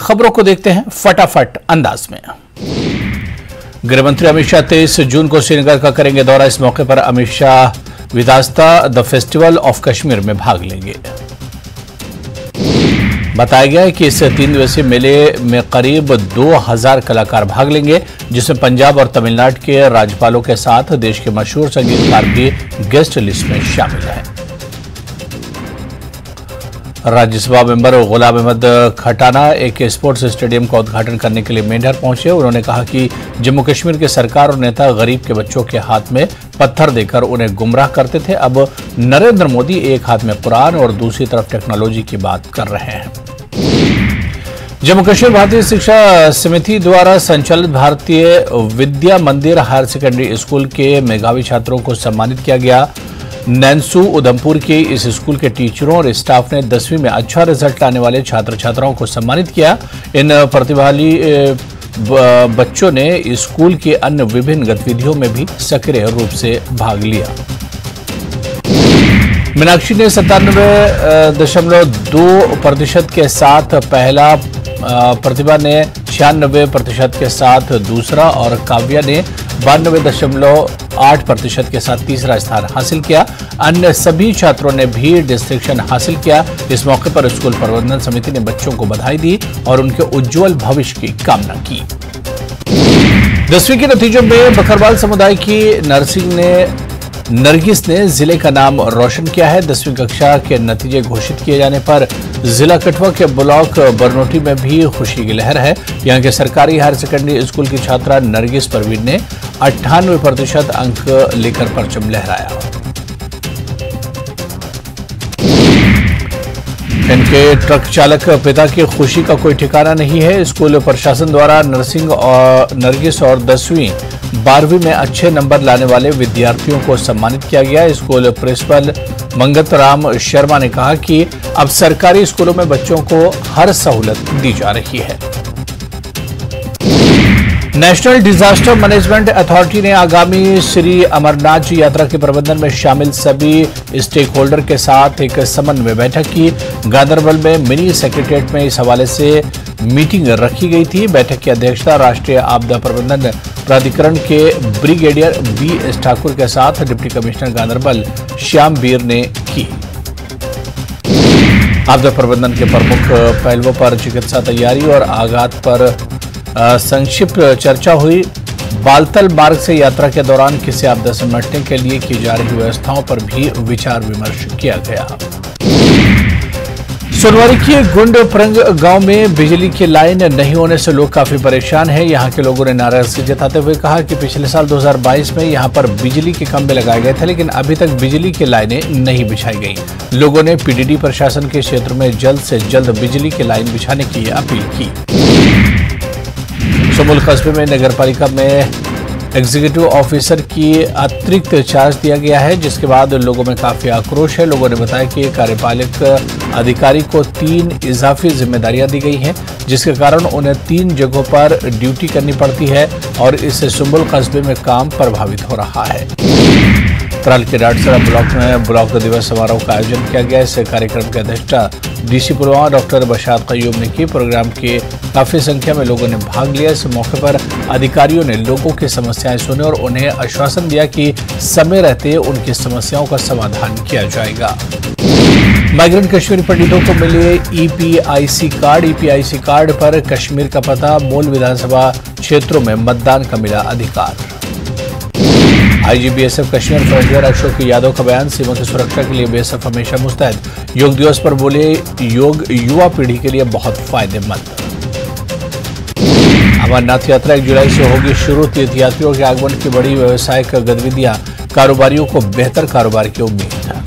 खबरों को देखते हैं फटाफट अंदाज में। गृह मंत्री अमित शाह 23 जून को श्रीनगर का करेंगे दौरा। इस मौके पर Amit Shah Vitasta the festival of Kashmir में भाग लेंगे। बताया गया है कि इस 3 दिवसीय मेले में करीब 2000 कलाकार भाग लेंगे, जिसमें पंजाब और तमिलनाडु के राज्यपालों के साथ देश के मशहूर संगीतकार भी गेस्ट लिस्ट में शामिल हैं। राज्यसभा मेंबर गुलाम अहमद खटाना एक स्पोर्ट्स स्टेडियम का उद्घाटन करने के लिए मेंढर पहुंचे। उन्होंने कहा कि जम्मू कश्मीर की सरकार और नेता गरीब के बच्चों के हाथ में पत्थर देकर उन्हें गुमराह करते थे। अब नरेंद्र मोदी एक हाथ में कुरान और दूसरी तरफ टेक्नोलॉजी की बात कर रहे हैं। जम्मू कश्मीर भारतीय शिक्षा समिति द्वारा संचालित भारतीय विद्या मंदिर हायर सेकेंडरी स्कूल के मेधावी छात्रों को सम्मानित किया गया। नैनसू उधमपुर के इस स्कूल के टीचरों और स्टाफ ने 10वीं में अच्छा रिजल्ट लाने वाले छात्र छात्राओं को सम्मानित किया। इन प्रतिभागी बच्चों ने स्कूल के अन्य विभिन्न गतिविधियों में भी सक्रिय रूप से भाग लिया। मीनाक्षी ने 97.2% के साथ पहला, प्रतिभा ने 96% के साथ दूसरा और काव्या ने 92.8% के साथ तीसरा स्थान हासिल किया। अन्य सभी छात्रों ने भी डिस्टिंक्शन हासिल किया। इस मौके पर स्कूल प्रबंधन समिति ने बच्चों को बधाई दी और उनके उज्जवल भविष्य की कामना की। 10वीं के नतीजों में बकरवाल समुदाय की नरगिस ने जिले का नाम रोशन किया है। 10वीं कक्षा के नतीजे घोषित किए जाने पर जिला कठुआ के ब्लॉक बरनोटी में भी खुशी की लहर है। यहां के सरकारी हायर सेकेंडरी स्कूल की छात्रा नरगिस परवीन ने 98% अंक लेकर परचम लहराया। इनके ट्रक चालक पिता की खुशी का कोई ठिकाना नहीं है। स्कूल प्रशासन द्वारा नरगिस और 10वीं 12वीं में अच्छे नंबर लाने वाले विद्यार्थियों को सम्मानित किया गया। स्कूल प्रिंसिपल मंगत राम शर्मा ने कहा कि अब सरकारी स्कूलों में बच्चों को हर सहूलत दी जा रही है। नेशनल डिजास्टर मैनेजमेंट अथॉरिटी ने आगामी श्री अमरनाथ जी यात्रा के प्रबंधन में शामिल सभी स्टेक होल्डर के साथ एक समन्वय बैठक की। गांधरबल में मिनी सेक्रेटेरिएट में इस हवाले से मीटिंग रखी गई थी। बैठक की अध्यक्षता राष्ट्रीय आपदा प्रबंधन प्राधिकरण के ब्रिगेडियर बी.एस. ठाकुर के साथ डिप्टी कमिश्नर गांधरबल श्याम बीर ने की। आपदा प्रबंधन के प्रमुख पहलुओं पर चिकित्सा तैयारी और आघात पर संक्षिप्त चर्चा हुई। बालतल मार्ग से यात्रा के दौरान किसी आपदा से निपटने के लिए की जा रही व्यवस्थाओं पर भी विचार विमर्श किया गया। सोनवारी के गुंडप्रंग गांव में बिजली की लाइन नहीं होने से लोग काफी परेशान हैं। यहां के लोगों ने नाराजगी जताते हुए कहा कि पिछले साल 2022 में यहां पर बिजली के खंभे लगाए गए थे, लेकिन अभी तक बिजली की लाइनें नहीं बिछाई गई। लोगों ने पीडीडी प्रशासन के क्षेत्र में जल्द से जल्द बिजली की लाइन बिछाने की अपील की। सुमुल कस्बे में नगरपालिका में एग्जीक्यूटिव ऑफिसर की अतिरिक्त चार्ज दिया गया है, जिसके बाद लोगों में काफी आक्रोश है। लोगों ने बताया कि कार्यपालक अधिकारी को 3 इजाफी जिम्मेदारियां दी गई हैं, जिसके कारण उन्हें 3 जगहों पर ड्यूटी करनी पड़ती है और इससे सुमुल कस्बे में काम प्रभावित हो रहा है। त्राल के डाटसरा ब्लॉक में ब्लॉक दिवस समारोह का आयोजन किया गया। इस कार्यक्रम की अध्यक्षता डीसी पुलवामा डॉक्टर बशार कयूम ने की। प्रोग्राम के काफी संख्या में लोगों ने भाग लिया। इस मौके पर अधिकारियों ने लोगों की समस्याएं सुनी और उन्हें आश्वासन दिया कि समय रहते उनकी समस्याओं का समाधान किया जाएगा। माइग्रेंट कश्मीरी पंडितों को मिले ईपीआईसी कार्ड। ईपीआईसी कार्ड पर कश्मीर का पता, मूल विधानसभा क्षेत्रों में मतदान का मिला अधिकार। आईजीबीएसएफ कश्मीर फ्रंटियर अशोक यादव का बयान, सीमा की सुरक्षा के लिए बीएसएफ हमेशा मुस्तैद। योग दिवस पर बोले, योग युवा पीढ़ी के लिए बहुत फायदेमंद। अमरनाथ यात्रा 1 जुलाई से होगी शुरू। तीर्थयात्रियों के आगमन की बड़ी व्यावसायिक गतिविधियां, कारोबारियों को बेहतर कारोबार की उम्मीद है।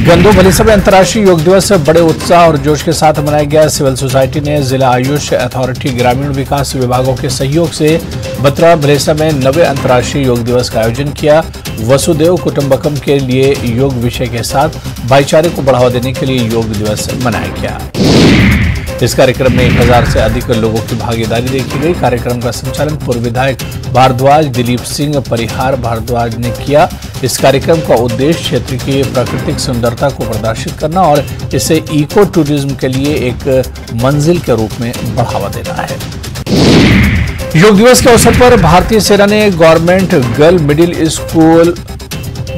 गंदो भलीसा में अंतर्राष्ट्रीय योग दिवस बड़े उत्साह और जोश के साथ मनाया गया। सिविल सोसाइटी ने जिला आयुष अथॉरिटी, ग्रामीण विकास विभागों के सहयोग से बत्रा भलीसा में 9वें अंतर्राष्ट्रीय योग दिवस का आयोजन किया। वसुदेव कुटुंबकम के लिए योग विषय के साथ भाईचारे को बढ़ावा देने के लिए योग दिवस मनाया गया। इस कार्यक्रम में 1000 से अधिक लोगों की भागीदारी देखी गई। कार्यक्रम का संचालन पूर्व विधायक भारद्वाज दिलीप सिंह परिहार भारद्वाज ने किया। इस कार्यक्रम का उद्देश्य क्षेत्र की प्राकृतिक सुंदरता को प्रदर्शित करना और इसे इको टूरिज्म के लिए एक मंजिल के रूप में बढ़ावा देना है। योग दिवस के अवसर पर भारतीय सेना ने गवर्नमेंट गर्ल मिडिल स्कूल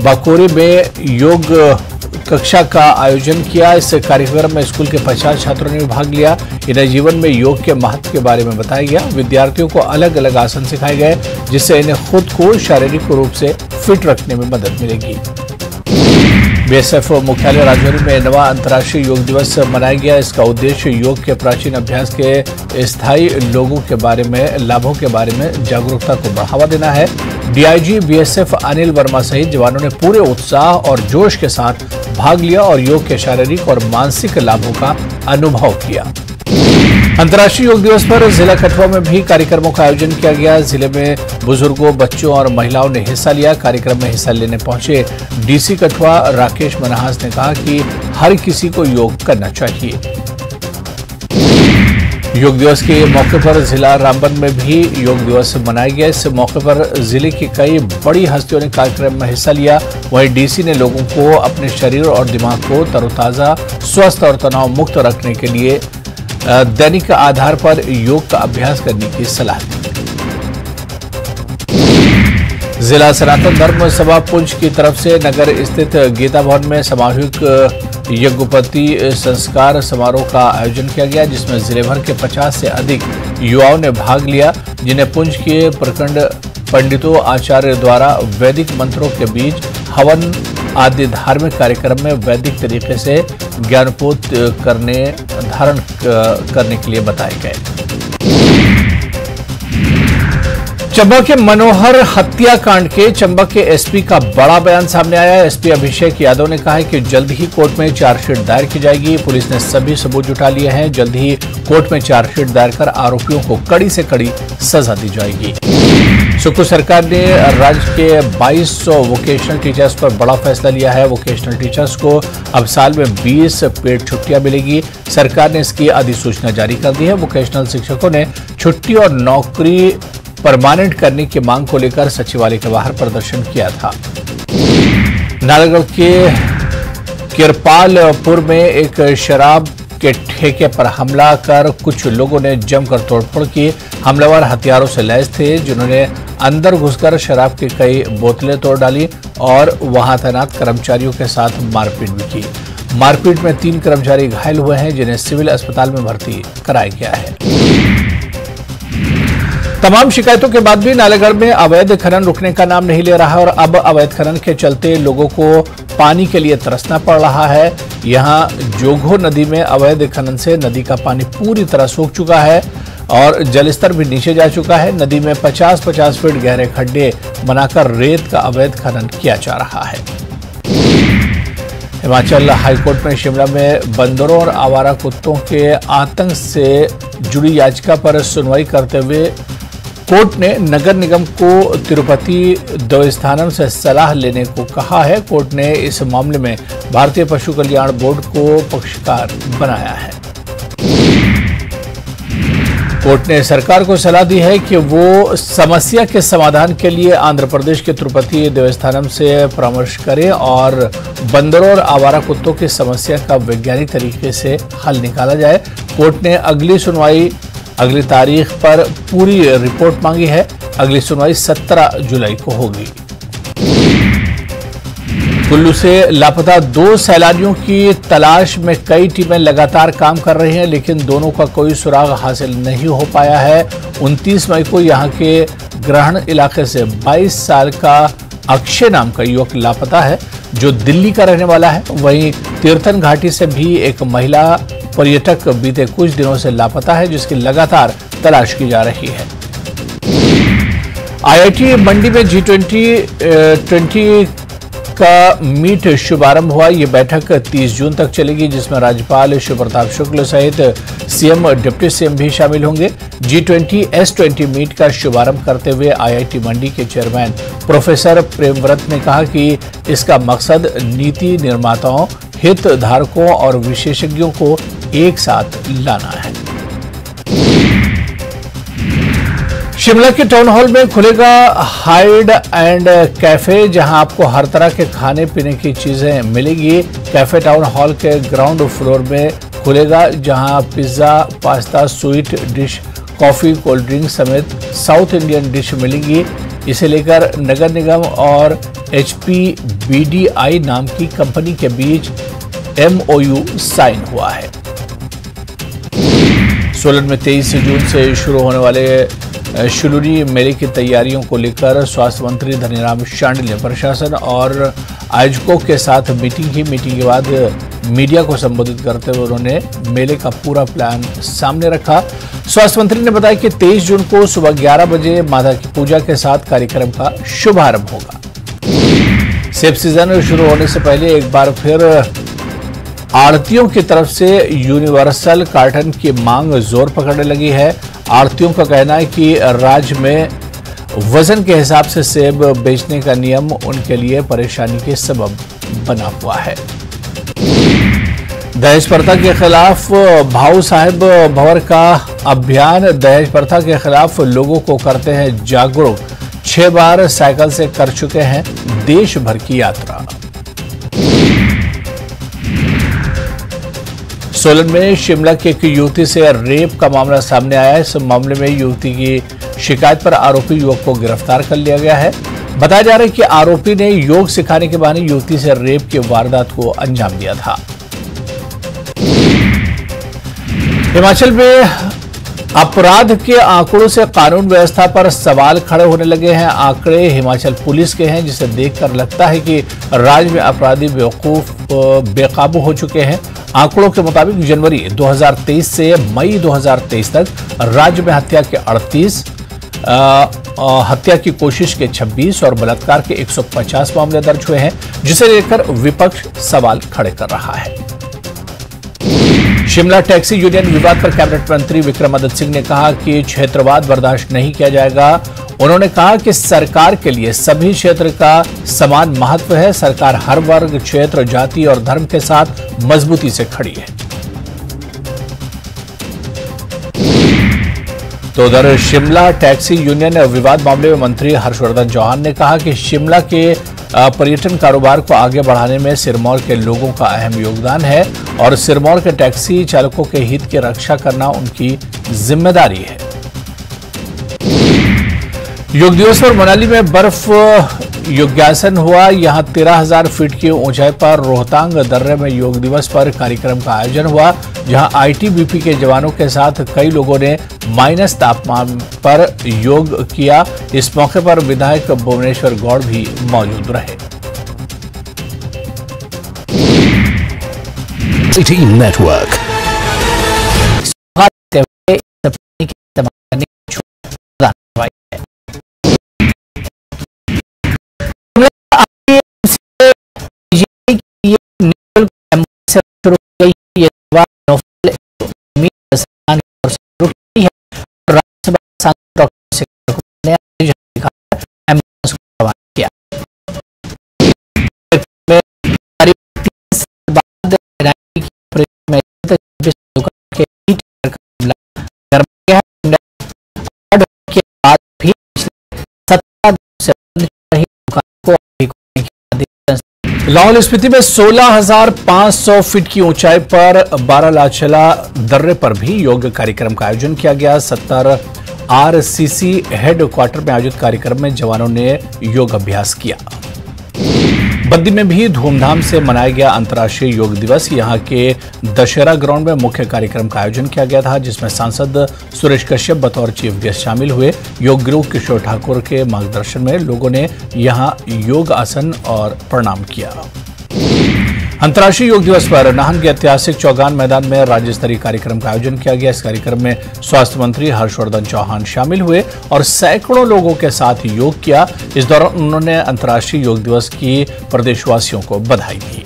बाकोरी में योग कक्षा का आयोजन किया। इस कार्यक्रम में स्कूल के 50 छात्रों ने भाग लिया। इन्हें जीवन में योग के महत्व के बारे में बताया गया। विद्यार्थियों को अलग अलग आसन सिखाए गए, जिससे इन्हें खुद को शारीरिक रूप से फिट रखने में मदद मिलेगी। बीएसएफ मुख्यालय राजौरी में नवा अंतर्राष्ट्रीय योग दिवस मनाया गया। इसका उद्देश्य योग के प्राचीन अभ्यास के स्थायी लोगों के बारे में लाभों के बारे में जागरूकता को बढ़ावा देना है। डीआईजी बीएसएफ अनिल वर्मा सहित जवानों ने पूरे उत्साह और जोश के साथ भाग लिया और योग के शारीरिक और मानसिक लाभों का अनुभव किया। अंतर्राष्ट्रीय योग दिवस पर जिला कठुआ में भी कार्यक्रमों का आयोजन किया गया। जिले में बुजुर्गों, बच्चों और महिलाओं ने हिस्सा लिया। कार्यक्रम में हिस्सा लेने पहुंचे डीसी कठुआ राकेश मनहास ने कहा कि हर किसी को योग करना चाहिए। योग दिवस के मौके पर जिला रामबन में भी योग दिवस मनाया गया। इस मौके पर जिले की कई बड़ी हस्तियों ने कार्यक्रम में हिस्सा लिया। वहीं डीसी ने लोगों को अपने शरीर और दिमाग को तरोताजा, स्वस्थ और तनाव मुक्त रखने के लिए दैनिक आधार पर योग का अभ्यास करने की सलाह दी। जिला सनातन धर्म सभा पुंछ की तरफ से नगर स्थित गीता भवन में सामूहिक यज्ञोपवीत संस्कार समारोह का आयोजन किया गया, जिसमें जिले भर के 50 से अधिक युवाओं ने भाग लिया, जिन्हें पुंछ के प्रखंड पंडितों आचार्य द्वारा वैदिक मंत्रों के बीच हवन आदि धार्मिक कार्यक्रम में वैदिक तरीके से ज्ञानपोत धारण करने के लिए बताए गए। चंबा के मनोहर हत्याकांड के चंबा के एसपी का बड़ा बयान सामने आया है। एसपी अभिषेक यादव ने कहा है कि जल्द ही कोर्ट में चार्जशीट दायर की जाएगी। पुलिस ने सभी सबूत जुटा लिए हैं। जल्द ही कोर्ट में चार्जशीट दायर कर आरोपियों को कड़ी से कड़ी सजा दी जाएगी। सुखू सरकार ने राज्य के 2200 वोकेशनल टीचर्स पर बड़ा फैसला लिया है। वोकेशनल टीचर्स को अब साल में 20 पेड छुट्टियां मिलेगी। सरकार ने इसकी अधिसूचना जारी कर दी है। वोकेशनल शिक्षकों ने छुट्टी और नौकरी परमानेंट करने की मांग को लेकर सचिवालय के बाहर प्रदर्शन किया था। नारायणगढ़ के किरपालपुर में एक शराब के ठेके पर हमला कर कुछ लोगों ने जमकर तोड़फोड़ की। हमलावर हथियारों से लैस थे, जिन्होंने अंदर घुसकर शराब की कई बोतलें तोड़ डाली और वहां तैनात कर्मचारियों के साथ मारपीट भी की। मारपीट में 3 कर्मचारी घायल हुए हैं, जिन्हें सिविल अस्पताल में भर्ती कराया गया है। तमाम शिकायतों के बाद भी नालागढ़ में अवैध खनन रुकने का नाम नहीं ले रहा और अब अवैध खनन के चलते लोगों को पानी के लिए तरसना पड़ रहा है। यहां जोगो नदी में अवैध खनन से नदी का पानी पूरी तरह सूख चुका है और जलस्तर भी नीचे जा चुका है। नदी में 50-50 फीट गहरे खड्डे बनाकर रेत का अवैध खनन किया जा रहा है। हिमाचल हाईकोर्ट में शिमला में बंदरों और आवारा कुत्तों के आतंक से जुड़ी याचिका पर सुनवाई करते हुए कोर्ट ने नगर निगम को तिरुपति देवस्थानम से सलाह लेने को कहा है। कोर्ट ने इस मामले में भारतीय पशु कल्याण बोर्ड को पक्षकार बनाया है। कोर्ट ने सरकार को सलाह दी है कि वो समस्या के समाधान के लिए आंध्र प्रदेश के तिरुपति देवस्थानम से परामर्श करे और बंदरों और आवारा कुत्तों की समस्या का वैज्ञानिक तरीके से हल निकाला जाए। कोर्ट ने अगली तारीख पर पूरी रिपोर्ट मांगी है। अगली सुनवाई 17 जुलाई को होगी। कुल्लू से लापता 2 सैलानियों की तलाश में कई टीमें लगातार काम कर रही हैं, लेकिन दोनों का कोई सुराग हासिल नहीं हो पाया है। 29 मई को यहां के ग्रहण इलाके से 22 साल का अक्षय नाम का युवक लापता है, जो दिल्ली का रहने वाला है। वहीं तीर्थन घाटी से भी एक महिला पर्यटक बीते कुछ दिनों से लापता है, जिसकी लगातार तलाश की जा रही है। आईआईटी मंडी में G20 का मीट शुभारंभ हुआ। ये बैठक 30 जून तक चलेगी, जिसमें राज्यपाल शिव प्रताप शुक्ल सहित सीएम, डिप्टी सीएम भी शामिल होंगे। G20 S20 मीट का शुभारंभ करते हुए आईआईटी मंडी के चेयरमैन प्रोफेसर प्रेमव्रत ने कहा कि इसका मकसद नीति निर्माताओं, हितधारकों और विशेषज्ञों को एक साथ लाना है। शिमला के टाउन हॉल में खुलेगा हाइड एंड कैफे, जहां आपको हर तरह के खाने पीने की चीजें मिलेगी। कैफे टाउन हॉल के ग्राउंड फ्लोर में खुलेगा, जहां pizza, pasta, sweet dish, coffee, cold drink समेत साउथ इंडियन डिश मिलेंगी। इसे लेकर नगर निगम और HPBDI नाम की कंपनी के बीच MOU साइन हुआ है। सोलन में 23 जून से शुरू होने वाले शुलूनी मेले की तैयारियों को लेकर स्वास्थ्य मंत्री धनीराम शांडिल ने प्रशासन और आयोजकों के साथ मीटिंग की। मीटिंग के बाद मीडिया को संबोधित करते हुए उन्होंने मेले का पूरा प्लान सामने रखा। स्वास्थ्य मंत्री ने बताया कि 23 जून को सुबह 11 बजे माता की पूजा के साथ कार्यक्रम का शुभारंभ होगा। सेब सीजन शुरू होने से पहले एक बार फिर आढ़तियों की तरफ से यूनिवर्सल कार्टन की मांग जोर पकड़ने लगी है। आढ़तियों का कहना है कि राज्य में वजन के हिसाब से सेब बेचने का नियम उनके लिए परेशानी के सबब बना हुआ है। दहेज प्रथा के खिलाफ भाऊ साहब भंवर का अभियान। दहेज प्रथा के खिलाफ लोगों को करते हैं जागरूक। 6 बार साइकिल से कर चुके हैं देश भर की यात्रा। सोलन में शिमला की एक युवती से रेप का मामला सामने आया है। इस मामले में युवती की शिकायत पर आरोपी युवक को गिरफ्तार कर लिया गया है। बताया जा रहा है कि आरोपी ने योग सिखाने के बहाने युवती से रेप की वारदात को अंजाम दिया था। हिमाचल में अपराध के आंकड़ों से कानून व्यवस्था पर सवाल खड़े होने लगे हैं। आंकड़े हिमाचल पुलिस के हैं, जिसे देखकर लगता है कि राज्य में अपराधी बेकाबू हो चुके हैं। आंकड़ों के मुताबिक जनवरी 2023 से मई 2023 तक राज्य में हत्या के 38, हत्या की कोशिश के 26 और बलात्कार के 150 मामले दर्ज हुए हैं, जिसे लेकर विपक्ष सवाल खड़े कर रहा है। शिमला टैक्सी यूनियन विवाद पर कैबिनेट मंत्री विक्रमादित्य सिंह ने कहा कि क्षेत्रवाद बर्दाश्त नहीं किया जाएगा। उन्होंने कहा कि सरकार के लिए सभी क्षेत्र का समान महत्व है। सरकार हर वर्ग, क्षेत्र, जाति और धर्म के साथ मजबूती से खड़ी है। तो उधर शिमला टैक्सी यूनियन विवाद मामले में मंत्री हर्षवर्धन चौहान ने कहा कि शिमला के पर्यटन कारोबार को आगे बढ़ाने में सिरमौर के लोगों का अहम योगदान है और सिरमौर के टैक्सी चालकों के हित की रक्षा करना उनकी जिम्मेदारी है। योग दिवस पर मनाली में बर्फ योगासन हुआ। यहां 13,000 फीट की ऊंचाई पर रोहतांग दर्रे में योग दिवस पर कार्यक्रम का आयोजन हुआ, जहां ITBP के जवानों के साथ कई लोगों ने माइनस तापमान पर योग किया। इस मौके पर विधायक भुवनेश्वर गौड़ भी मौजूद रहे। सिटी नेटवर्क लाहौल स्पीति में 16,500 फीट की ऊंचाई पर बारालाचला दर्रे पर भी योग कार्यक्रम का आयोजन किया गया। 70 RCC हेडक्वार्टर में आयोजित कार्यक्रम में जवानों ने योग अभ्यास किया। बद्दी में भी धूमधाम से मनाया गया अंतर्राष्ट्रीय योग दिवस। यहां के दशहरा ग्राउंड में मुख्य कार्यक्रम का आयोजन किया गया था, जिसमें सांसद सुरेश कश्यप बतौर चीफ गेस्ट शामिल हुए। योग गुरु किशोर ठाकुर के मार्गदर्शन में लोगों ने यहां योग आसन और प्रणाम किया। अंतर्राष्ट्रीय योग दिवस पर नाहन के ऐतिहासिक चौगान मैदान में राज्य स्तरीय कार्यक्रम का आयोजन किया गया। इस कार्यक्रम में स्वास्थ्य मंत्री हर्षवर्धन चौहान शामिल हुए और सैकड़ों लोगों के साथ योग किया। इस दौरान उन्होंने अंतर्राष्ट्रीय योग दिवस की प्रदेशवासियों को बधाई दी।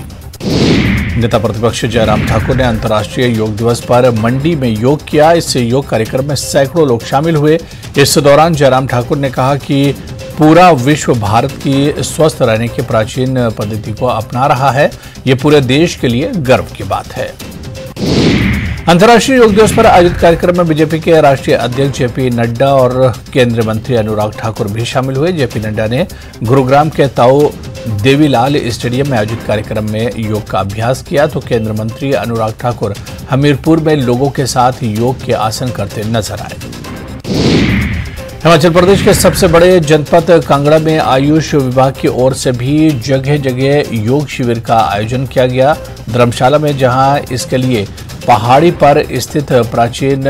नेता प्रतिपक्ष जयराम ठाकुर ने अंतर्राष्ट्रीय योग दिवस पर मंडी में योग किया। इस योग कार्यक्रम में सैकड़ों लोग शामिल हुए। इस दौरान जयराम ठाकुर ने कहा कि पूरा विश्व भारत की स्वस्थ रहने की प्राचीन पद्धति को अपना रहा है। ये पूरे देश के लिए गर्व की बात है। अंतर्राष्ट्रीय योग दिवस पर आयोजित कार्यक्रम में बीजेपी के राष्ट्रीय अध्यक्ष जेपी नड्डा और केंद्रीय मंत्री अनुराग ठाकुर भी शामिल हुए। जेपी नड्डा ने गुरुग्राम के ताऊ देवीलाल स्टेडियम में आयोजित कार्यक्रम में योग का अभ्यास किया, तो केंद्रीय मंत्री अनुराग ठाकुर हमीरपुर में लोगों के साथ योग के आसन करते नजर आए। हिमाचल प्रदेश के सबसे बड़े जनपद कांगड़ा में आयुष विभाग की ओर से भी जगह जगह योग शिविर का आयोजन किया गया। धर्मशाला में जहां इसके लिए पहाड़ी पर स्थित प्राचीन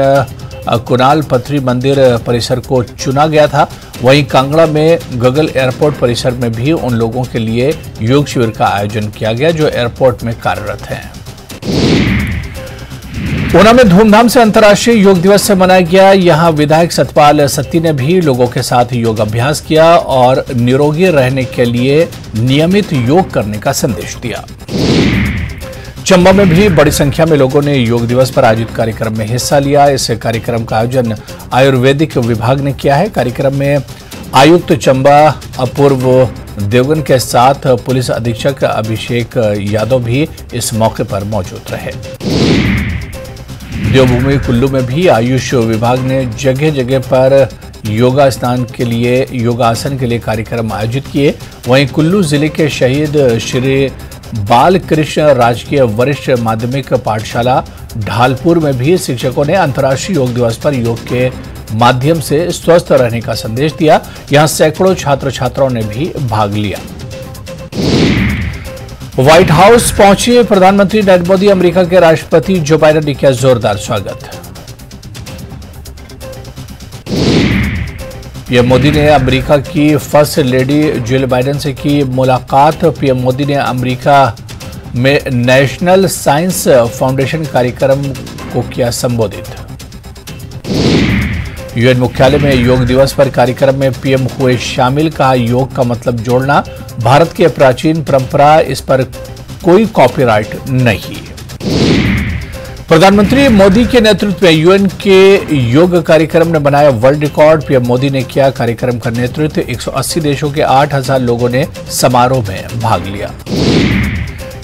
कुणाल पथरी मंदिर परिसर को चुना गया था, वहीं कांगड़ा में गगल एयरपोर्ट परिसर में भी उन लोगों के लिए योग शिविर का आयोजन किया गया जो एयरपोर्ट में कार्यरत हैं। ऊना में धूमधाम से अंतर्राष्ट्रीय योग दिवस से मनाया गया। यहां विधायक सतपाल सत्ती ने भी लोगों के साथ योग अभ्यास किया और निरोगी रहने के लिए नियमित योग करने का संदेश दिया। चंबा में भी बड़ी संख्या में लोगों ने योग दिवस पर आयोजित कार्यक्रम में हिस्सा लिया। इस कार्यक्रम का आयोजन आयुर्वेदिक विभाग ने किया है। कार्यक्रम में आयुक्त चंबा अपूर्व देवगन के साथ पुलिस अधीक्षक अभिषेक यादव भी इस मौके पर मौजूद रहे। देवभूमि कुल्लू में भी आयुष विभाग ने जगह जगह पर योगासन के लिए कार्यक्रम आयोजित किए। वहीं कुल्लू जिले के शहीद श्री बालकृष्ण राजकीय वरिष्ठ माध्यमिक पाठशाला ढालपुर में भी शिक्षकों ने अंतर्राष्ट्रीय योग दिवस पर योग के माध्यम से स्वस्थ रहने का संदेश दिया। यहां सैकड़ों छात्र छात्राओं ने भी भाग लिया। व्हाइट हाउस पहुंचे प्रधानमंत्री नरेंद्र मोदी, अमेरिका के राष्ट्रपति जो बाइडेन ने किया जोरदार स्वागत। पीएम मोदी ने अमेरिका की फर्स्ट लेडी जिल बाइडेन से की मुलाकात। पीएम मोदी ने अमेरिका में नेशनल साइंस फाउंडेशन कार्यक्रम को किया संबोधित। यूएन मुख्यालय में योग दिवस पर कार्यक्रम में पीएम हुए शामिल। कहा, योग का मतलब जोड़ना, भारत की प्राचीन परंपरा, इस पर कोई कॉपीराइट नहीं। प्रधानमंत्री मोदी के नेतृत्व में यूएन के योग कार्यक्रम ने बनाया वर्ल्ड रिकॉर्ड। पीएम मोदी ने किया कार्यक्रम का नेतृत्व। 180 देशों के 8000 लोगों ने समारोह में भाग लिया।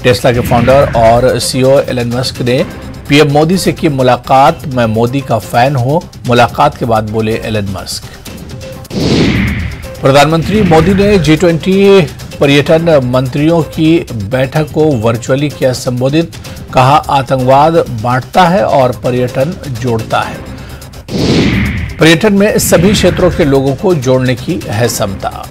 टेस्ला के फाउंडर और सीईओ एलन मस्क ने पीएम मोदी से की मुलाकात। मैं मोदी का फैन हूं, मुलाकात के बाद बोले एलन मस्क। प्रधानमंत्री मोदी ने G20 पर्यटन मंत्रियों की बैठक को वर्चुअली किया संबोधित। कहा, आतंकवाद बांटता है और पर्यटन जोड़ता है। पर्यटन में सभी क्षेत्रों के लोगों को जोड़ने की है क्षमता।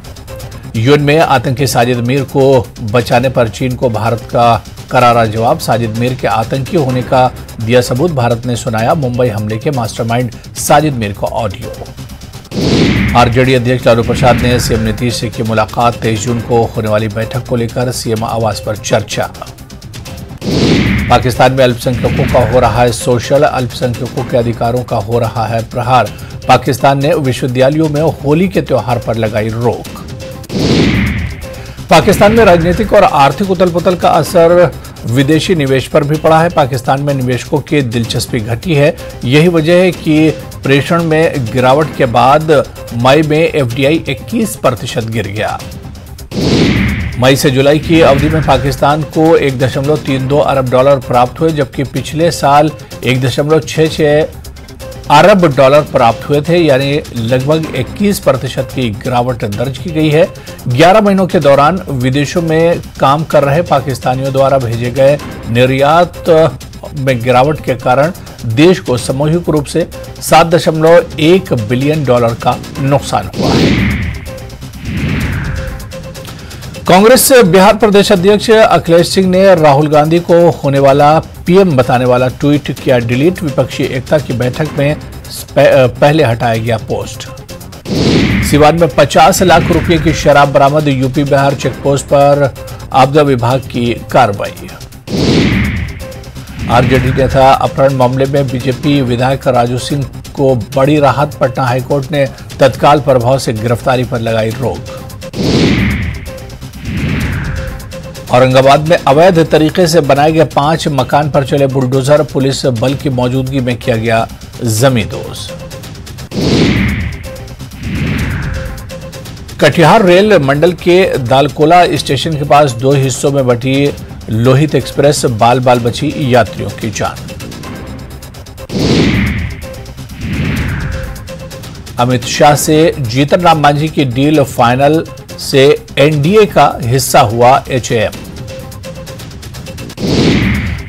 यूएन में आतंकी साजिद मीर को बचाने पर चीन को भारत का करारा जवाब। साजिद मीर के आतंकी होने का दिया सबूत। भारत ने सुनाया मुंबई हमले के मास्टरमाइंड साजिद मीर का ऑडियो। आरजेडी अध्यक्ष लालू प्रसाद ने सीएम नीतीश से की मुलाकात। 23 जून को होने वाली बैठक को लेकर सीएम आवास पर चर्चा। पाकिस्तान में अल्पसंख्यकों का हो रहा है शोषण, अल्पसंख्यकों के अधिकारों का हो रहा है प्रहार। पाकिस्तान ने विश्वविद्यालयों में होली के त्योहार पर लगाई रोक। पाकिस्तान में राजनीतिक और आर्थिक उथल-पुथल का असर विदेशी निवेश पर भी पड़ा है। पाकिस्तान में निवेशकों की दिलचस्पी घटी है। यही वजह है कि प्रेषण में गिरावट के बाद मई में एफडीआई 21% गिर गया। मई से जुलाई की अवधि में पाकिस्तान को 1.32 अरब डॉलर प्राप्त हुए, जबकि पिछले साल 1.66 अरब डॉलर प्राप्त हुए थे, यानी लगभग 21% की गिरावट दर्ज की गई है। 11 महीनों के दौरान विदेशों में काम कर रहे पाकिस्तानियों द्वारा भेजे गए निर्यात में गिरावट के कारण देश को सामूहिक रूप से 7.1 बिलियन डॉलर का नुकसान हुआ है। कांग्रेस बिहार प्रदेश अध्यक्ष अखिलेश सिंह ने राहुल गांधी को होने वाला पीएम बताने वाला ट्वीट किया डिलीट। विपक्षी एकता की बैठक में पहले हटाया गया पोस्ट। सिवान में 50 लाख रुपए की शराब बरामद। यूपी बिहार चेकपोस्ट पर आपदा विभाग की कार्रवाई। आरजेडी नेता अपहरण मामले में बीजेपी विधायक राजू सिंह को बड़ी राहत। पटना हाईकोर्ट ने तत्काल प्रभाव से गिरफ्तारी पर लगाई रोक। औरंगाबाद में अवैध तरीके से बनाए गए 5 मकान पर चले बुलडोजर। पुलिस बल की मौजूदगी में किया गया जमींदोज। कटिहार रेल मंडल के दालकोला स्टेशन के पास 2 हिस्सों में बटी लोहित एक्सप्रेस, बाल बाल बची यात्रियों की जान। अमित शाह से जीतन राम मांझी की डील फाइनल से एनडीए का हिस्सा हुआ एचएएम।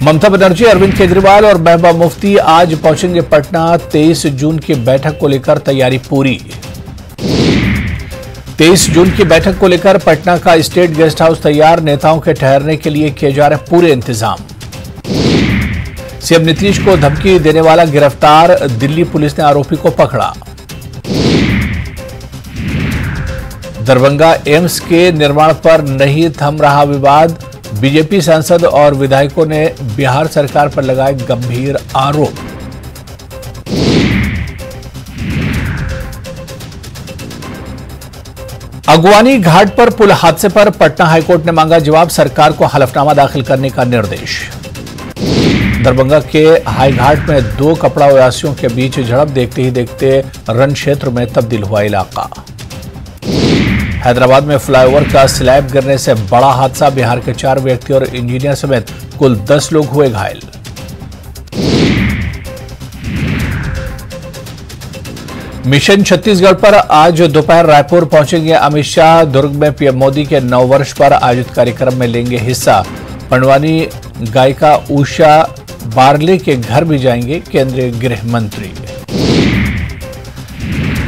ममता बनर्जी, अरविंद केजरीवाल और महबूबा मुफ्ती आज पहुंचेंगे पटना। 23 जून की बैठक को लेकर तैयारी पूरी। 23 जून की बैठक को लेकर पटना का स्टेट गेस्ट हाउस तैयार। नेताओं के ठहरने के लिए किए जा रहे पूरे इंतजाम। सीएम नीतीश को धमकी देने वाला गिरफ्तार। दिल्ली पुलिस ने आरोपी को पकड़ा। दरभंगा एम्स के निर्माण पर नहीं थम रहा विवाद। बीजेपी सांसद और विधायकों ने बिहार सरकार पर लगाए गंभीर आरोप। अगवानी घाट पर पुल हादसे पर पटना हाईकोर्ट ने मांगा जवाब। सरकार को हलफनामा दाखिल करने का निर्देश। दरभंगा के हाई घाट में 2 कपड़ा व्यासियों के बीच झड़प। देखते ही देखते रन क्षेत्र में तब्दील हुआ इलाका। हैदराबाद में फ्लाईओवर का स्लैब गिरने से बड़ा हादसा। बिहार के 4 व्यक्ति और इंजीनियर समेत कुल 10 लोग हुए घायल। मिशन छत्तीसगढ़ पर आज दोपहर रायपुर पहुंचेंगे अमित शाह। दुर्ग में पीएम मोदी के 9 वर्ष पर आयोजित कार्यक्रम में लेंगे हिस्सा। पंडवानी गायिका उषा बारले के घर भी जाएंगे केंद्रीय गृह मंत्री।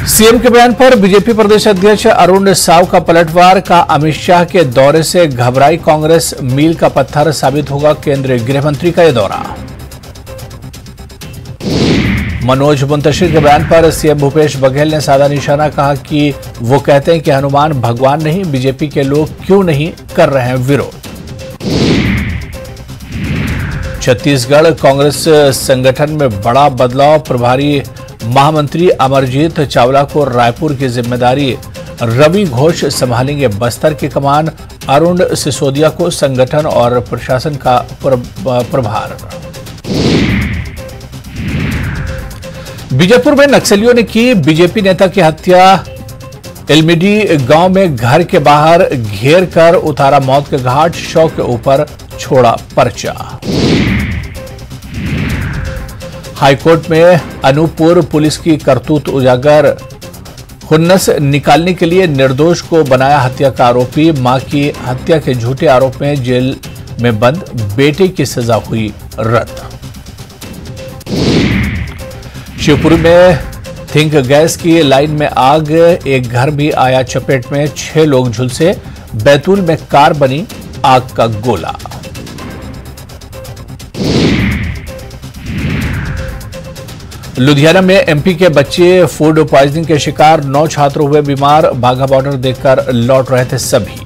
सीएम के बयान पर बीजेपी प्रदेश अध्यक्ष अरुण साव का पलटवार। का अमित शाह के दौरे से घबराई कांग्रेस। मील का पत्थर साबित होगा केंद्रीय गृह मंत्री का यह दौरा। मनोज मुंतशिर के बयान पर सीएम भूपेश बघेल ने साधा निशाना। कहा कि वो कहते हैं कि हनुमान भगवान नहीं। बीजेपी के लोग क्यों नहीं कर रहे हैं विरोध। छत्तीसगढ़ कांग्रेस संगठन में बड़ा बदलाव। प्रभारी महामंत्री अमरजीत चावला को रायपुर की जिम्मेदारी। रवि घोष संभालेंगे बस्तर की कमान। अरुण सिसोदिया को संगठन और प्रशासन का प्रभार। बीजापुर में नक्सलियों ने की बीजेपी नेता की हत्या। एलमीडी गांव में घर के बाहर घेर कर उतारा मौत के घाट। शव के ऊपर छोड़ा पर्चा। हाईकोर्ट में अनूपपुर पुलिस की करतूत उजागर। खुन्नस निकालने के लिए निर्दोष को बनाया हत्या का आरोपी। मां की हत्या के झूठे आरोप में जेल में बंद। बेटे की सजा हुई रद्द। शिवपुरी में थिंक गैस की लाइन में आग। एक घर भी आया चपेट में। 6 लोग झुलसे। बैतूल में कार बनी आग का गोला। लुधियाना में एमपी के बच्चे फूड पॉइजनिंग के शिकार। 9 छात्र हुए बीमार। बाघा बॉर्डर देखकर लौट रहे थे सभी।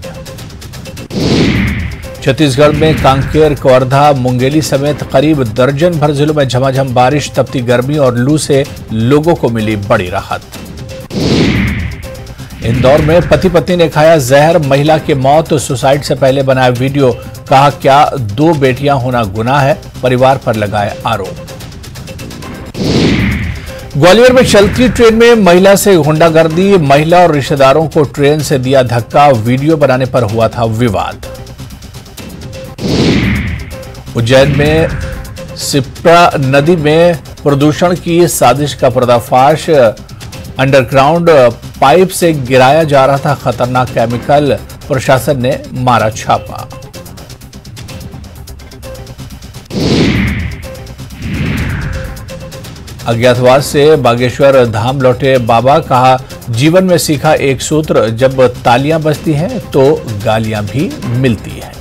छत्तीसगढ़ में कांकेर, कवर्धा, मुंगेली समेत करीब दर्जन भर जिलों में झमाझम बारिश। तपती गर्मी और लू से लोगों को मिली बड़ी राहत। इंदौर में पति पत्नी ने खाया जहर। महिला की मौत। सुसाइड से पहले बनाया वीडियो। कहा क्या 2 बेटियां होना गुनाह है। परिवार पर लगाए आरोप। ग्वालियर में चलती ट्रेन में महिला से गुंडागर्दी। महिला और रिश्तेदारों को ट्रेन से दिया धक्का। वीडियो बनाने पर हुआ था विवाद। उज्जैन में सिप्रा नदी में प्रदूषण की साजिश का पर्दाफाश। अंडरग्राउंड पाइप से गिराया जा रहा था खतरनाक केमिकल। प्रशासन ने मारा छापा। अज्ञातवास से बागेश्वर धाम लौटे बाबा। कहा जीवन में सीखा एक सूत्र। जब तालियां बजती हैं तो गालियां भी मिलती हैं।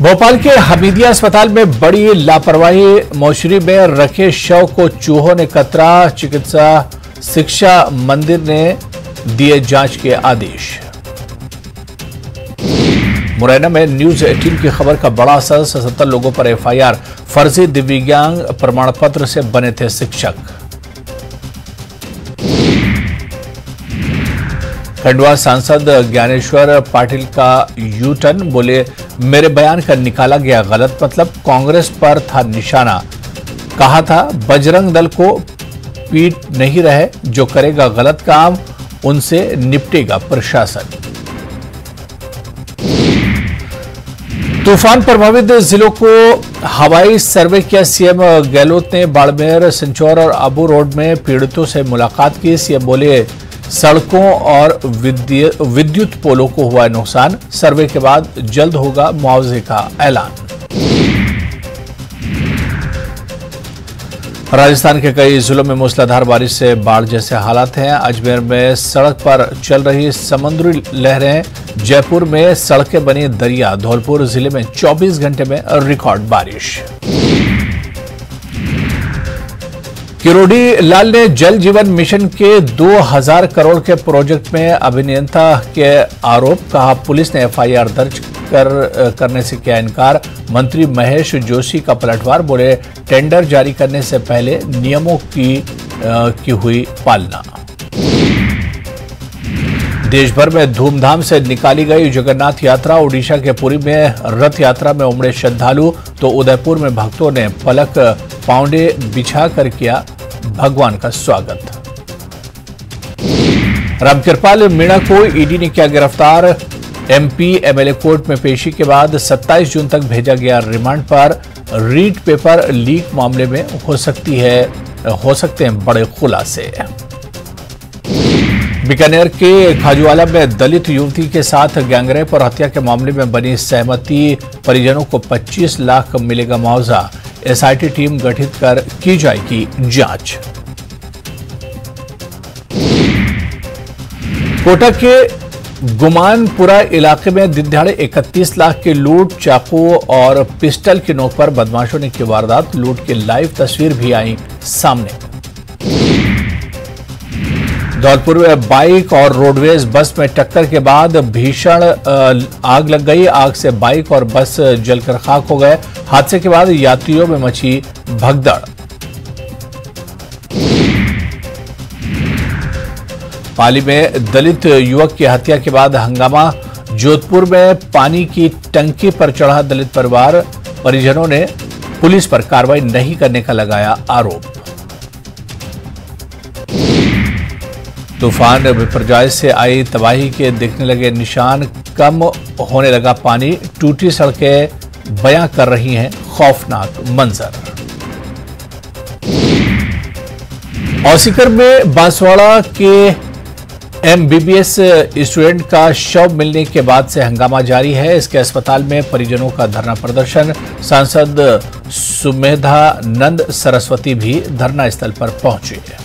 भोपाल के हमीदिया अस्पताल में बड़ी लापरवाही। मोर्चरी में रखे शव को चूहों ने कतरा। चिकित्सा शिक्षा मंदिर ने दिए जांच के आदेश। मुरैना में न्यूज 18 की खबर का बड़ा असर। 77 लोगों पर एफआईआर। फर्जी दिव्यांग प्रमाण पत्र से बने थे शिक्षक। खंडवा सांसद ज्ञानेश्वर पाटिल का यू टर्न। बोले मेरे बयान का निकाला गया गलत मतलब। कांग्रेस पर था निशाना। कहा था बजरंग दल को पीट नहीं रहे। जो करेगा गलत काम उनसे निपटेगा प्रशासन। तूफान प्रभावित जिलों को हवाई सर्वे किया सीएम गहलोत ने बाड़मेर, सिंचौर और आबू रोड में पीड़ितों से मुलाकात की। सीएम बोले सड़कों और विद्युत पोलों को हुआ नुकसान, सर्वे के बाद जल्द होगा मुआवजे का ऐलान। राजस्थान के कई जिलों में मूसलाधार बारिश से बाढ़ जैसे हालात हैं। अजमेर में सड़क पर चल रही समुद्री लहरें, जयपुर में सड़कें बनी दरिया, धौलपुर जिले में 24 घंटे में रिकॉर्ड बारिश। किरोड़ी लाल ने जल जीवन मिशन के 2000 करोड़ के प्रोजेक्ट में अभियंता के आरोप, कहा पुलिस ने एफआईआर दर्ज करने से किया इनकार। मंत्री महेश जोशी का पलटवार, बोले टेंडर जारी करने से पहले नियमों की हुई पालना। देश भर में धूमधाम से निकाली गई जगन्नाथ यात्रा, ओडिशा के पुरी में रथ यात्रा में उमड़े श्रद्धालु, तो उदयपुर में भक्तों ने पलक पांवडे बिछाकर किया भगवान का स्वागत। रामकृपाल मीणा को ईडी ने किया गिरफ्तार। एमपी एमएलए कोर्ट में पेशी के बाद 27 जून तक भेजा गया रिमांड पर। रीट पेपर लीक मामले में हो सकते हैं बड़े खुलासे। बीकानेर के खाजूवाला में दलित युवती के साथ गैंगरेप और हत्या के मामले में बनी सहमति, परिजनों को 25 लाख मिलेगा मुआवजा। एसआईटी टीम गठित कर की जाएगी जांच। कोटा के गुमानपुरा इलाके में दिन दिहाड़े 31 लाख की लूट, चाकू और पिस्टल की नोक पर बदमाशों ने की वारदात। लूट की लाइव तस्वीर भी आई सामने। धौलपुर में बाइक और रोडवेज बस में टक्कर के बाद भीषण आग लग गई। आग से बाइक और बस जलकर खाक हो गए। हादसे के बाद यात्रियों में मची भगदड़। पाली में दलित युवक की हत्या के बाद हंगामा। जोधपुर में पानी की टंकी पर चढ़ा दलित परिवार, परिजनों ने पुलिस पर कार्रवाई नहीं करने का लगाया आरोप। तूफान विपर्जय से आई तबाही के दिखने लगे निशान, कम होने लगा पानी, टूटी सड़कें बयां कर रही हैं खौफनाक मंजर। औसीकर में बांसवाड़ा के एमबीबीएस स्टूडेंट का शव मिलने के बाद से हंगामा जारी है। इसके अस्पताल में परिजनों का धरना प्रदर्शन। सांसद सुमेधा नंद सरस्वती भी धरना स्थल पर पहुंची है।